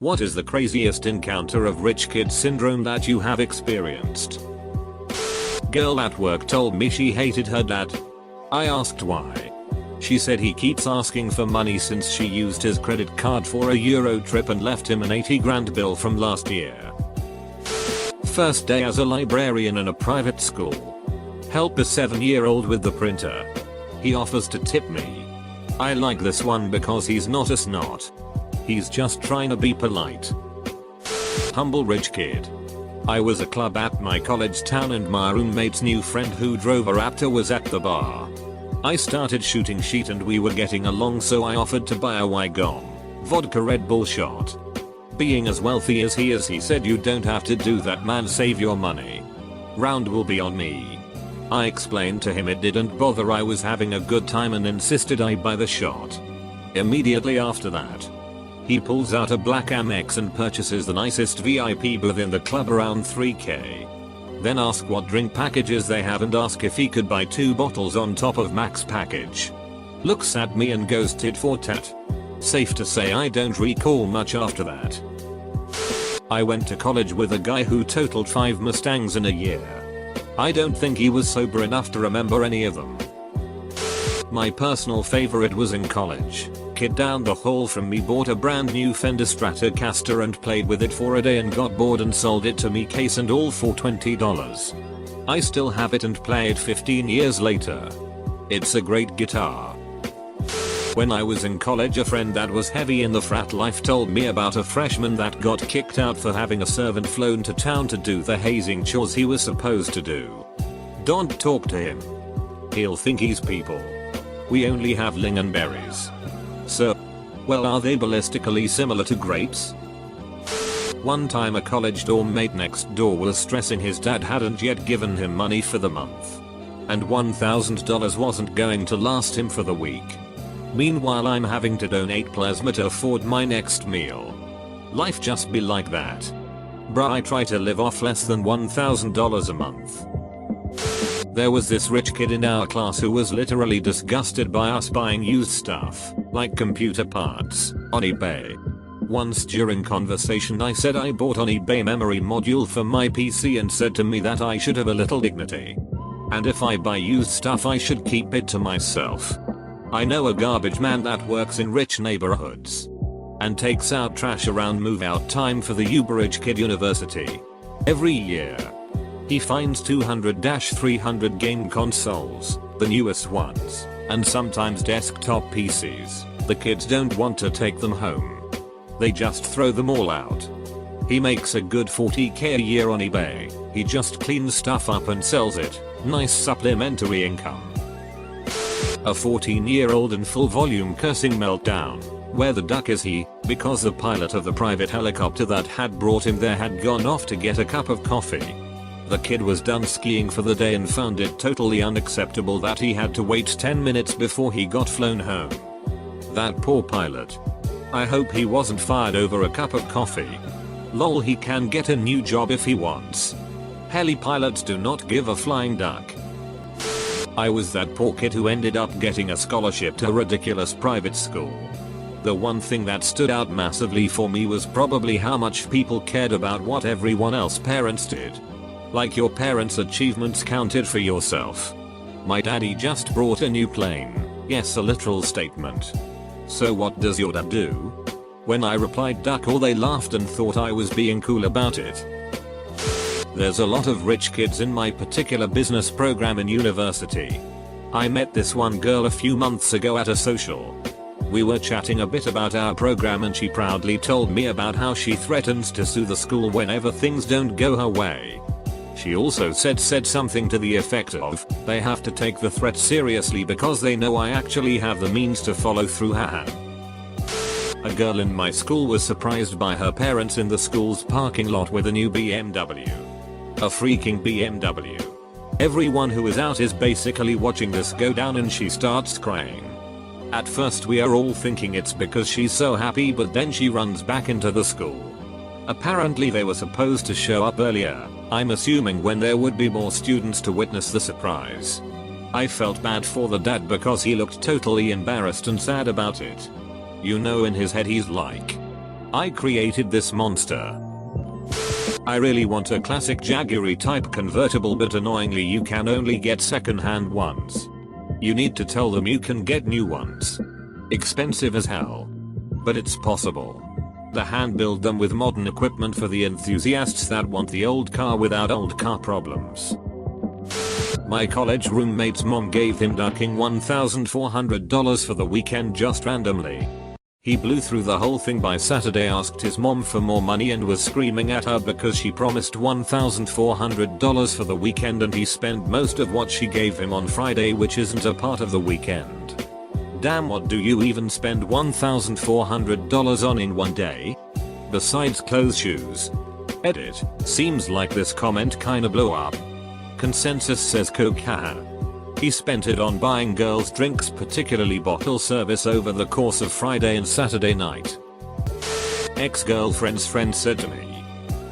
What is the craziest encounter of rich kid syndrome that you have experienced? Girl at work told me she hated her dad. I asked why. She said he keeps asking for money since she used his credit card for a Euro trip and left him an 80 grand bill from last year. First day as a librarian in a private school. Help a 7-year-old with the printer. He offers to tip me. I like this one because he's not a snot. He's just trying to be polite. Humble rich kid. I was a club at my college town and my roommate's new friend who drove a Raptor was at the bar. I started shooting shit and we were getting along, so I offered to buy a Wygom vodka Red Bull shot. Being as wealthy as he is, he said, "You don't have to do that, man, save your money. Round will be on me." I explained to him it didn't bother, I was having a good time, and insisted I buy the shot. Immediately after that, he pulls out a black Amex and purchases the nicest VIP booth in the club, around 3k. Then ask what drink packages they have and ask if he could buy 2 bottles on top of max package. Looks at me and goes tit for tat. Safe to say I don't recall much after that. I went to college with a guy who totaled 5 Mustangs in a year. I don't think he was sober enough to remember any of them. My personal favorite was in college. Kid down the hall from me bought a brand new Fender Stratocaster and played with it for a day and got bored and sold it to me, case and all, for $20. I still have it and play it 15 years later. It's a great guitar. When I was in college, a friend that was heavy in the frat life told me about a freshman that got kicked out for having a servant flown to town to do the hazing chores he was supposed to do. Don't talk to him. He'll think he's people. We only have lingonberries. So, well, are they ballistically similar to grapes? One time a college dorm mate next door was stressing his dad hadn't yet given him money for the month. And $1,000 wasn't going to last him for the week. Meanwhile, I'm having to donate plasma to afford my next meal. Life just be like that. Bruh, I try to live off less than $1,000 a month. There was this rich kid in our class who was literally disgusted by us buying used stuff, like computer parts, on eBay. Once during conversation I said I bought an eBay memory module for my PC and said to me that I should have a little dignity. And if I buy used stuff I should keep it to myself. I know a garbage man that works in rich neighborhoods and takes out trash around move out time for the Uberage Kid University. Every year he finds 200-300 game consoles, the newest ones, and sometimes desktop PCs. The kids don't want to take them home. They just throw them all out. He makes a good $40k a year on eBay. He just cleans stuff up and sells it. Nice supplementary income. A 14-year-old in full volume cursing meltdown. Where the duck is he? Because the pilot of the private helicopter that had brought him there had gone off to get a cup of coffee. The kid was done skiing for the day and found it totally unacceptable that he had to wait 10 minutes before he got flown home. That poor pilot. I hope he wasn't fired over a cup of coffee. Lol, he can get a new job if he wants. Heli pilots do not give a flying duck. I was that poor kid who ended up getting a scholarship to a ridiculous private school. The one thing that stood out massively for me was probably how much people cared about what everyone else's parents did. Like your parents' achievements counted for yourself. My daddy just brought a new plane. Yes, a literal statement. So what does your dad do? When I replied duck, all they laughed and thought I was being cool about it. There's a lot of rich kids in my particular business program in university. I met this one girl a few months ago at a social. We were chatting a bit about our program and she proudly told me about how she threatens to sue the school whenever things don't go her way. She also said something to the effect of, they have to take the threat seriously because they know I actually have the means to follow through. Haha. A girl in my school was surprised by her parents in the school's parking lot with a new BMW. A freaking BMW. Everyone who is out is basically watching this go down and she starts crying. At first we are all thinking it's because she's so happy, but then she runs back into the school. Apparently they were supposed to show up earlier, I'm assuming when there would be more students to witness the surprise. I felt bad for the dad because he looked totally embarrassed and sad about it. You know, in his head he's like, I created this monster. I really want a classic Jaguar type convertible, but annoyingly you can only get second-hand ones. You need to tell them you can get new ones. Expensive as hell. But it's possible. They hand build them with modern equipment for the enthusiasts that want the old car without old car problems. My college roommate's mom gave him ducking $1,400 for the weekend just randomly. He blew through the whole thing by Saturday, asked his mom for more money and was screaming at her because she promised $1,400 for the weekend and he spent most of what she gave him on Friday, which isn't a part of the weekend. Damn, what do you even spend $1,400 on in one day? Besides clothes, shoes. Edit. Seems like this comment kinda blew up. Consensus says Coke, haha. He spent it on buying girls drinks, particularly bottle service, over the course of Friday and Saturday night. Ex-girlfriend's friend said to me,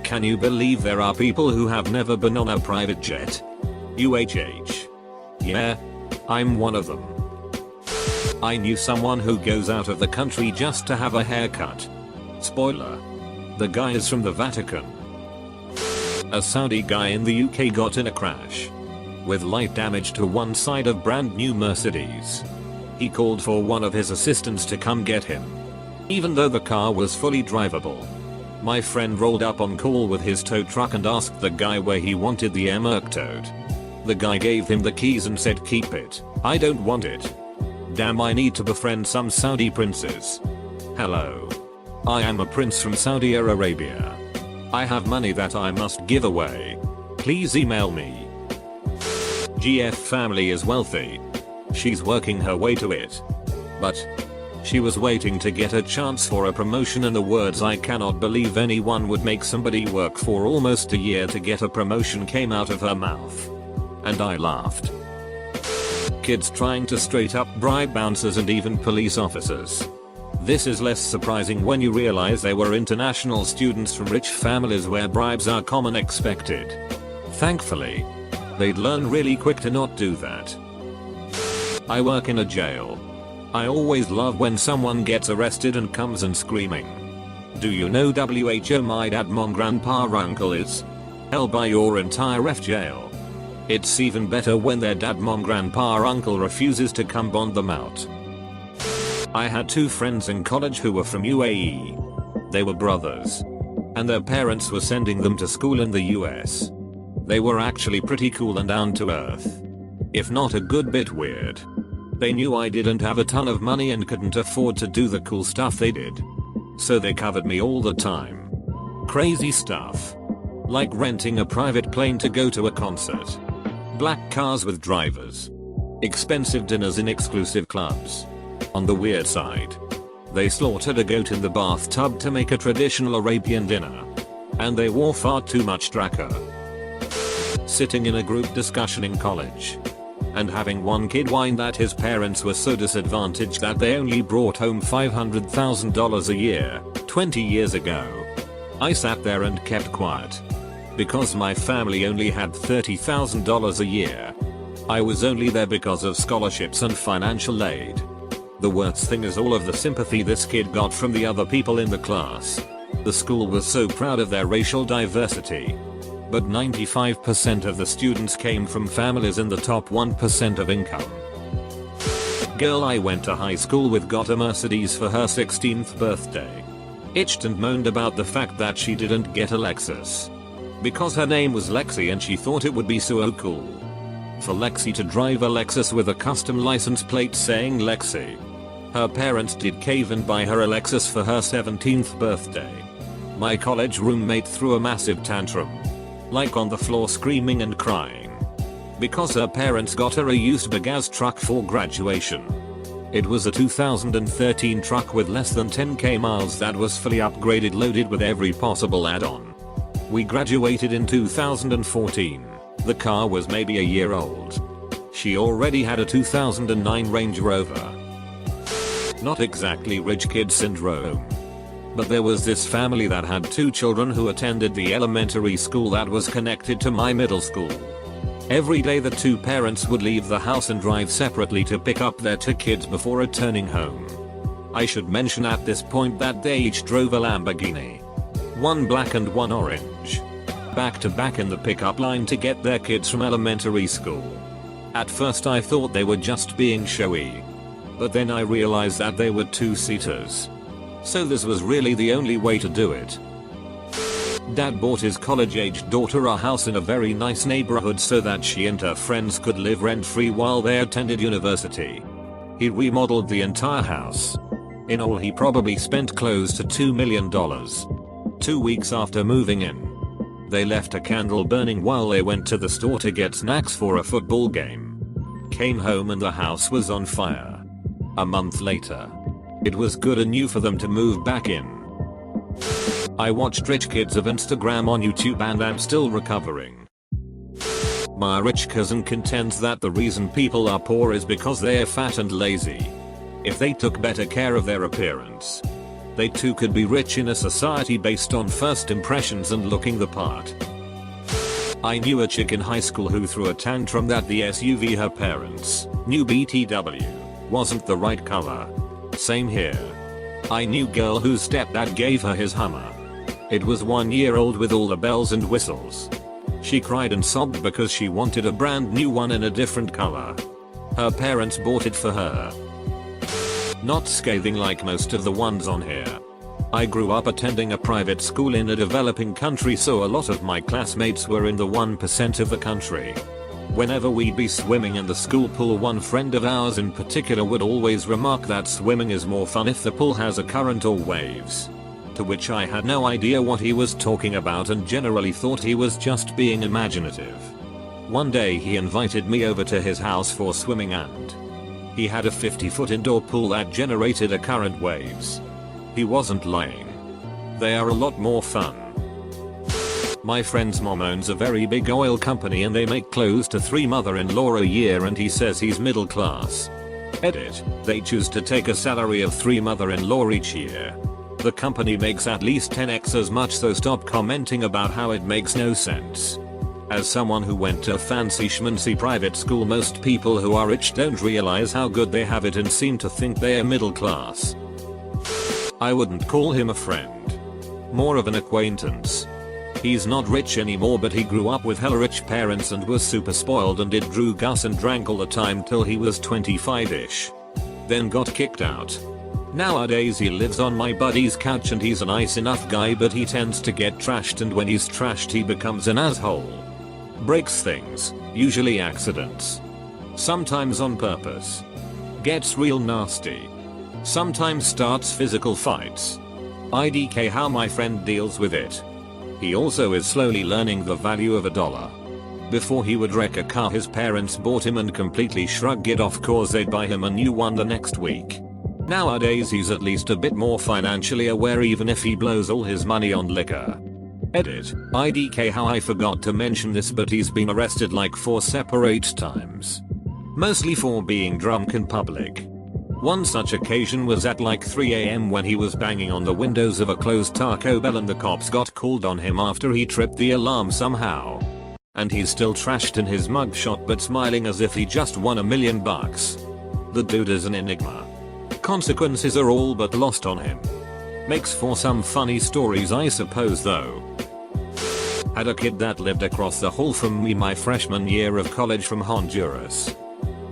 "Can you believe there are people who have never been on a private jet?" UHH. Yeah, I'm one of them. I knew someone who goes out of the country just to have a haircut. Spoiler. The guy is from the Vatican. A Saudi guy in the UK got in a crash with light damage to one side of brand new Mercedes. He called for one of his assistants to come get him, even though the car was fully drivable. My friend rolled up on call with his tow truck and asked the guy where he wanted the Merc towed. The guy gave him the keys and said, "Keep it, I don't want it." Damn, I need to befriend some Saudi princes. Hello. I am a prince from Saudi Arabia. I have money that I must give away. Please email me. GF family is wealthy. She's working her way to it. But she was waiting to get a chance for a promotion, and the words "I cannot believe anyone would make somebody work for almost a year to get a promotion" came out of her mouth. And I laughed. Kids trying to straight up bribe bouncers and even police officers. This is less surprising when you realize they were international students from rich families where bribes are common expected. Thankfully, they'd learn really quick to not do that. I work in a jail. I always love when someone gets arrested and comes in screaming. Do you know WHO my dad, mom, grandpa, uncle is? Hell, by your entire jail. It's even better when their dad, mom, grandpa, uncle refuses to come bond them out. I had two friends in college who were from UAE. They were brothers, and their parents were sending them to school in the US. They were actually pretty cool and down to earth, if not a good bit weird. They knew I didn't have a ton of money and couldn't afford to do the cool stuff they did, so they covered me all the time. Crazy stuff, like renting a private plane to go to a concert, black cars with drivers, expensive dinners in exclusive clubs. On the weird side, they slaughtered a goat in the bathtub to make a traditional Arabian dinner, and they wore far too much Draco. Sitting in a group discussion in college and having one kid whine that his parents were so disadvantaged that they only brought home $500,000 a year 20 years ago. I sat there and kept quiet because my family only had $30,000 a year. I was only there because of scholarships and financial aid. The worst thing is all of the sympathy this kid got from the other people in the class. The school was so proud of their racial diversity, but 95% of the students came from families in the top 1% of income. Girl I went to high school with got a Mercedes for her 16th birthday. Itched and moaned about the fact that she didn't get a Lexus because her name was Lexi and she thought it would be so cool for Lexi to drive a Lexus with a custom license plate saying Lexi. Her parents did cave and buy her a Lexus for her 17th birthday. My college roommate threw a massive tantrum, like on the floor, screaming and crying, because her parents got her a used Bagasse truck for graduation. It was a 2013 truck with less than 10k miles that was fully upgraded, loaded with every possible add-on. We graduated in 2014. The car was maybe a year old. She already had a 2009 Range Rover. Not exactly rich kid syndrome. But there was this family that had two children who attended the elementary school that was connected to my middle school. Every day the two parents would leave the house and drive separately to pick up their two kids before returning home. I should mention at this point that they each drove a Lamborghini. One black and one orange. Back to back in the pickup line to get their kids from elementary school. At first I thought they were just being showy. But then I realized that they were two-seaters. So this was really the only way to do it. Dad bought his college-aged daughter a house in a very nice neighborhood so that she and her friends could live rent-free while they attended university. He remodeled the entire house. In all he probably spent close to $2 million. 2 weeks after moving in, they left a candle burning while they went to the store to get snacks for a football game. Came home and the house was on fire. A month later, it was good and new for them to move back in. I watched rich kids of Instagram on YouTube and I'm still recovering. My rich cousin contends that the reason people are poor is because they're fat and lazy. If they took better care of their appearance, they too could be rich in a society based on first impressions and looking the part. I knew a chick in high school who threw a tantrum that the SUV her parents, new BTW, wasn't the right color. Same here. I knew a girl whose stepdad gave her his Hummer. It was 1 year old with all the bells and whistles. She cried and sobbed because she wanted a brand new one in a different color. Her parents bought it for her. Not scathing like most of the ones on here. I grew up attending a private school in a developing country, so a lot of my classmates were in the 1% of the country. Whenever we'd be swimming in the school pool, one friend of ours in particular would always remark that swimming is more fun if the pool has a current or waves. To which I had no idea what he was talking about and generally thought he was just being imaginative. One day he invited me over to his house for swimming and he had a 50-foot indoor pool that generated a current waves. He wasn't lying. They are a lot more fun. My friend's mom owns a very big oil company and they make close to 3 mother-in-law a year, and he says he's middle class. Edit. They choose to take a salary of 3 mother-in-law each year. The company makes at least 10x as much, so stop commenting about how it makes no sense. As someone who went to a fancy schmancy private school, most people who are rich don't realize how good they have it and seem to think they're middle class. I wouldn't call him a friend. More of an acquaintance. He's not rich anymore, but he grew up with hella rich parents and was super spoiled and did drew Gus and drank all the time till he was 25-ish. Then got kicked out. Nowadays he lives on my buddy's couch and he's a nice enough guy, but he tends to get trashed, and when he's trashed he becomes an asshole. Breaks things, usually accidents. Sometimes on purpose. Gets real nasty. Sometimes starts physical fights. IDK how my friend deals with it. He also is slowly learning the value of $1. Before he would wreck a car his parents bought him and completely shrugged it off cause they'd buy him a new one the next week. Nowadays he's at least a bit more financially aware, even if he blows all his money on liquor. Edit. IDK how I forgot to mention this, but he's been arrested like 4 separate times. Mostly for being drunk in public. One such occasion was at like 3 AM when he was banging on the windows of a closed Taco Bell and the cops got called on him after he tripped the alarm somehow. And he's still trashed in his mugshot but smiling as if he just won $1 million. The dude is an enigma. Consequences are all but lost on him. Makes for some funny stories I suppose though. Had a kid that lived across the hall from me my freshman year of college from Honduras.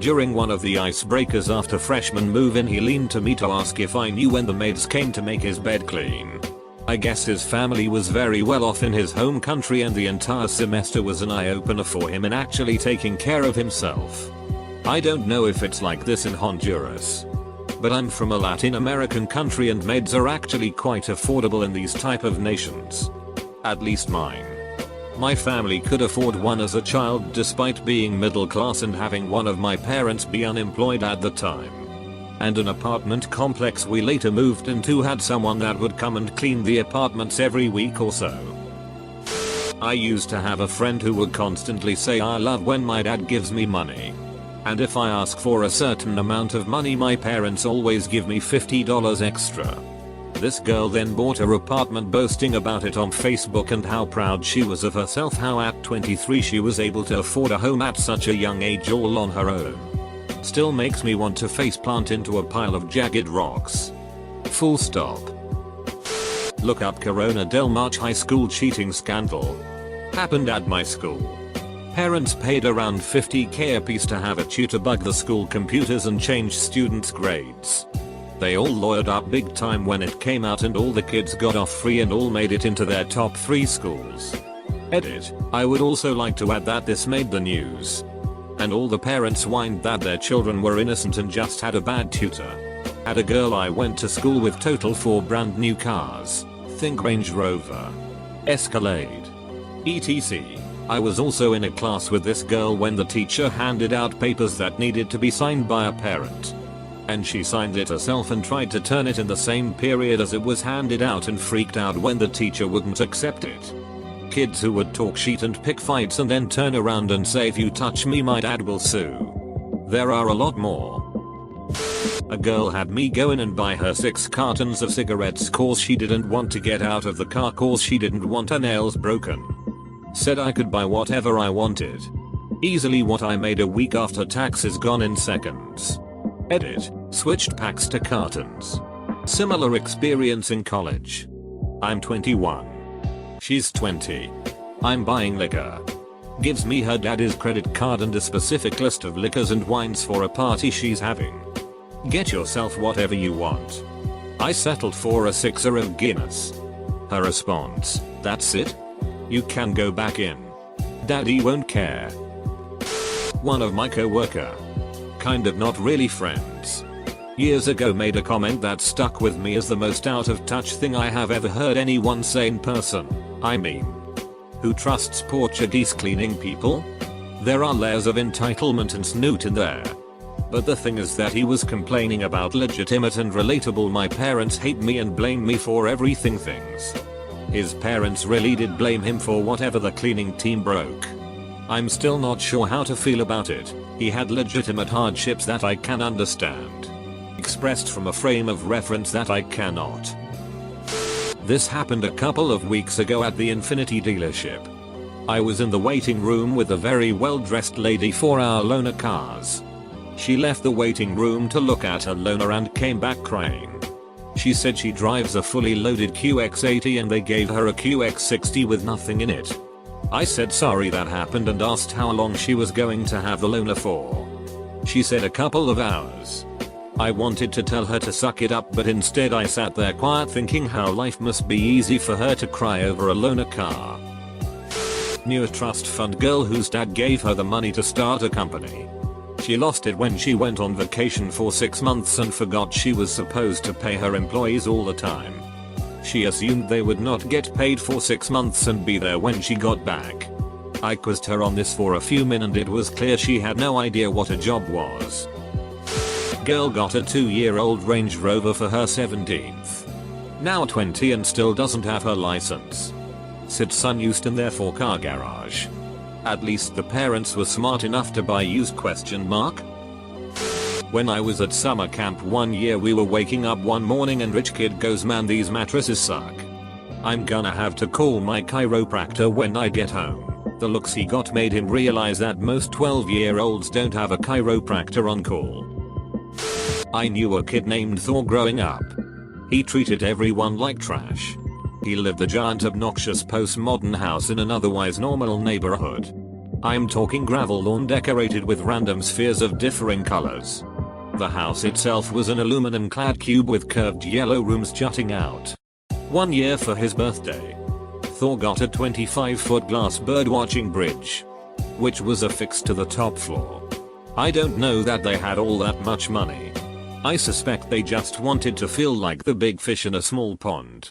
During one of the icebreakers after freshman move-in he leaned to me to ask if I knew when the maids came to make his bed clean. I guess his family was very well off in his home country and the entire semester was an eye-opener for him in actually taking care of himself. I don't know if it's like this in Honduras, but I'm from a Latin American country and maids are actually quite affordable in these type of nations. At least mine. My family could afford one as a child despite being middle class and having one of my parents be unemployed at the time. And an apartment complex we later moved into had someone that would come and clean the apartments every week or so. I used to have a friend who would constantly say I love when my dad gives me money. And if I ask for a certain amount of money my parents always give me $50 extra. This girl then bought her apartment boasting about it on Facebook and how proud she was of herself, how at 23 she was able to afford a home at such a young age all on her own. Still makes me want to faceplant into a pile of jagged rocks. Full stop. Look up Corona del March High School cheating scandal. Happened at my school. Parents paid around $50,000 apiece to have a tutor bug the school computers and change students' grades. They all lawyered up big time when it came out and all the kids got off free and all made it into their top 3 schools. Edit. I would also like to add that this made the news. And all the parents whined that their children were innocent and just had a bad tutor. Had a girl I went to school with, total 4 brand new cars. Think Range Rover, Escalade, etc. I was also in a class with this girl when the teacher handed out papers that needed to be signed by a parent. And she signed it herself and tried to turn it in the same period as it was handed out and freaked out when the teacher wouldn't accept it. Kids who would talk shit and pick fights and then turn around and say, "If you touch me, my dad will sue." There are a lot more. A girl had me go in and buy her 6 cartons of cigarettes cause she didn't want to get out of the car cause she didn't want her nails broken. Said I could buy whatever I wanted. Easily what I made a week after taxes gone in seconds. Edit. Switched packs to cartons. Similar experience in college. I'm 21. She's 20. I'm buying liquor. Gives me her daddy's credit card and a specific list of liquors and wines for a party she's having. Get yourself whatever you want. I settled for a 6er of Guinness. Her response, "That's it? You can go back in. Daddy won't care." One of my co-worker, kind of not really friends, years ago made a comment that stuck with me as the most out of touch thing I have ever heard anyone say in person. I mean, who trusts Portuguese cleaning people? There are layers of entitlement and snoot in there. But the thing is that he was complaining about legitimate and relatable "my parents hate me and blame me for everything" things. His parents really did blame him for whatever the cleaning team broke. I'm still not sure how to feel about it. He had legitimate hardships that I can understand, expressed from a frame of reference that I cannot. This happened a couple of weeks ago at the Infiniti dealership. I was in the waiting room with a very well-dressed lady for our loaner cars. She left the waiting room to look at her loaner and came back crying. She said she drives a fully loaded QX80 and they gave her a QX60 with nothing in it. I said sorry that happened and asked how long she was going to have the loaner for. She said a couple of hours. I wanted to tell her to suck it up, but instead I sat there quiet thinking how life must be easy for her to cry over a loaner car. Knew a trust fund girl whose dad gave her the money to start a company. She lost it when she went on vacation for 6 months and forgot she was supposed to pay her employees all the time. She assumed they would not get paid for 6 months and be there when she got back. I quizzed her on this for a few minutes and it was clear she had no idea what a job was. Girl got a 2-year-old Range Rover for her 17th. Now 20 and still doesn't have her license. Said son used in their 4-car garage. At least the parents were smart enough to buy used ? When I was at summer camp one year, we were waking up one morning and rich kid goes, "Man, these mattresses suck. I'm gonna have to call my chiropractor when I get home." The looks he got made him realize that most 12-year-olds don't have a chiropractor on call. I knew a kid named Thor growing up. He treated everyone like trash. He lived a giant, obnoxious postmodern house in an otherwise normal neighborhood. I'm talking gravel lawn decorated with random spheres of differing colors. The house itself was an aluminum clad cube with curved yellow rooms jutting out. One year for his birthday, Thor got a 25-foot glass birdwatching bridge, which was affixed to the top floor. I don't know that they had all that much money. I suspect they just wanted to feel like the big fish in a small pond.